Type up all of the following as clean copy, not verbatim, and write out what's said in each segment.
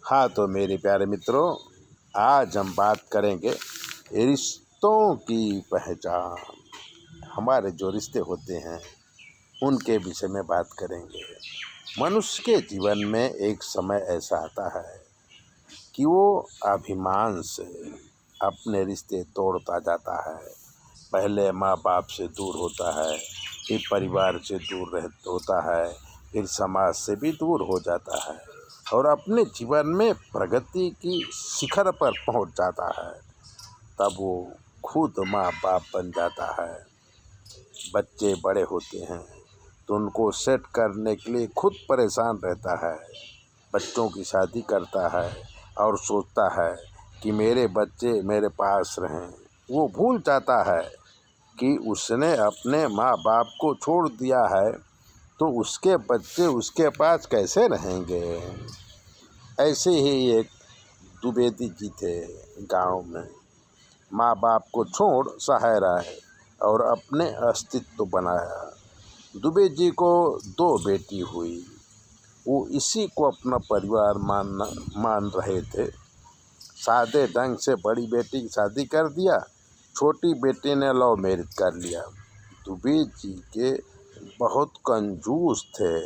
हाँ, तो मेरे प्यारे मित्रों, आज हम बात करेंगे रिश्तों की पहचान। हमारे जो रिश्ते होते हैं उनके विषय में बात करेंगे। मनुष्य के जीवन में एक समय ऐसा आता है कि वो अभिमान से अपने रिश्ते तोड़ता जाता है। पहले माँ बाप से दूर होता है, फिर परिवार से दूर होता है, फिर समाज से भी दूर हो जाता है और अपने जीवन में प्रगति की शिखर पर पहुंच जाता है। तब वो खुद माँ बाप बन जाता है। बच्चे बड़े होते हैं तो उनको सेट करने के लिए खुद परेशान रहता है। बच्चों की शादी करता है और सोचता है कि मेरे बच्चे मेरे पास रहें। वो भूल जाता है कि उसने अपने माँ बाप को छोड़ दिया है तो उसके बच्चे उसके पास कैसे रहेंगे। ऐसे ही एक द्विवेदी जी थे गांव में। माँ बाप को छोड़ शहर आए और अपने अस्तित्व बनाया। दुबे जी को 2 बेटी हुई। वो इसी को अपना परिवार मान रहे थे। सादे ढंग से बड़ी बेटी की शादी कर दिया, छोटी बेटी ने लव मैरिज कर लिया। दुबे जी के बहुत कंजूस थे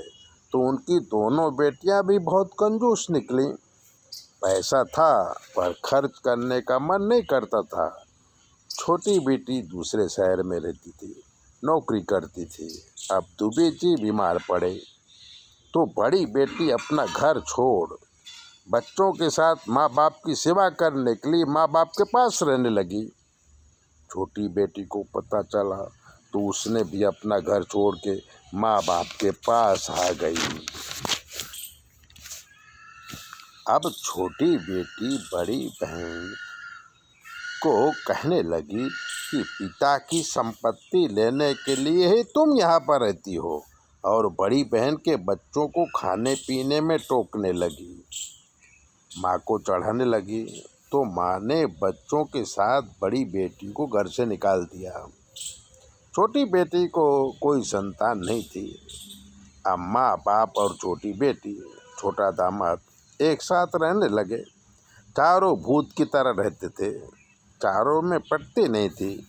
तो उनकी दोनों बेटियां भी बहुत कंजूस निकली। पैसा था पर खर्च करने का मन नहीं करता था। छोटी बेटी दूसरे शहर में रहती थी, नौकरी करती थी। अब दुबे जी बीमार पड़े तो बड़ी बेटी अपना घर छोड़ बच्चों के साथ माँ बाप की सेवा करने के लिए माँ बाप के पास रहने लगी। छोटी बेटी को पता चला तो उसने भी अपना घर छोड़ के माँ बाप के पास आ गई। अब छोटी बेटी बड़ी बहन को कहने लगी कि पिता की संपत्ति लेने के लिए ही तुम यहाँ पर रहती हो, और बड़ी बहन के बच्चों को खाने पीने में टोकने लगी। माँ को चढ़ाने लगी तो माँ ने बच्चों के साथ बड़ी बेटी को घर से निकाल दिया। छोटी बेटी को कोई संतान नहीं थी। अब माँ बाप और छोटी बेटी, छोटा दामाद एक साथ रहने लगे। चारों भूत की तरह रहते थे, चारों में पटती नहीं थी।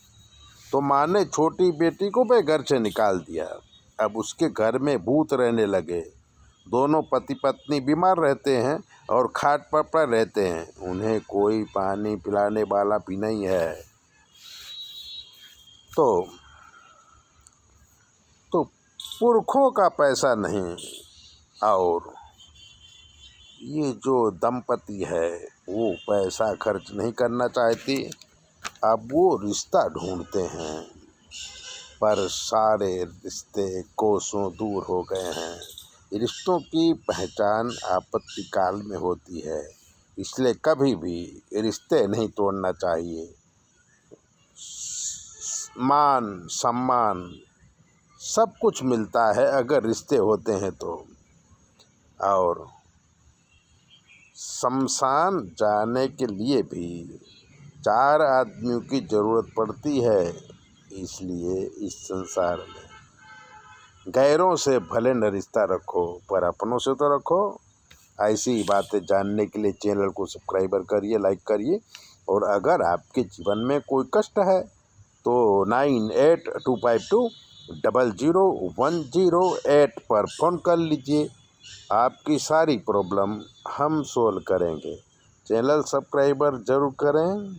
तो माँ ने छोटी बेटी को भी घर से निकाल दिया। अब उसके घर में भूत रहने लगे। दोनों पति पत्नी बीमार रहते हैं और खाट पर रहते हैं। उन्हें कोई पानी पिलाने वाला भी नहीं है। तो पुरखों का पैसा नहीं, और ये जो दंपति है वो पैसा खर्च नहीं करना चाहती। अब वो रिश्ता ढूंढते हैं पर सारे रिश्ते कोसों दूर हो गए हैं। रिश्तों की पहचान आपत्ति काल में होती है, इसलिए कभी भी रिश्ते नहीं तोड़ना चाहिए। मान सम्मान सब कुछ मिलता है अगर रिश्ते होते हैं तो। और शमशान जाने के लिए भी 4 आदमियों की ज़रूरत पड़ती है। इसलिए इस संसार में गैरों से भले न रिश्ता रखो पर अपनों से तो रखो। ऐसी ही बातें जानने के लिए चैनल को सब्सक्राइबर करिए, लाइक करिए। और अगर आपके जीवन में कोई कष्ट है तो 9825200108 पर फ़ोन कर लीजिए। आपकी सारी प्रॉब्लम हम सोल्व करेंगे। चैनल सब्सक्राइबर ज़रूर करें।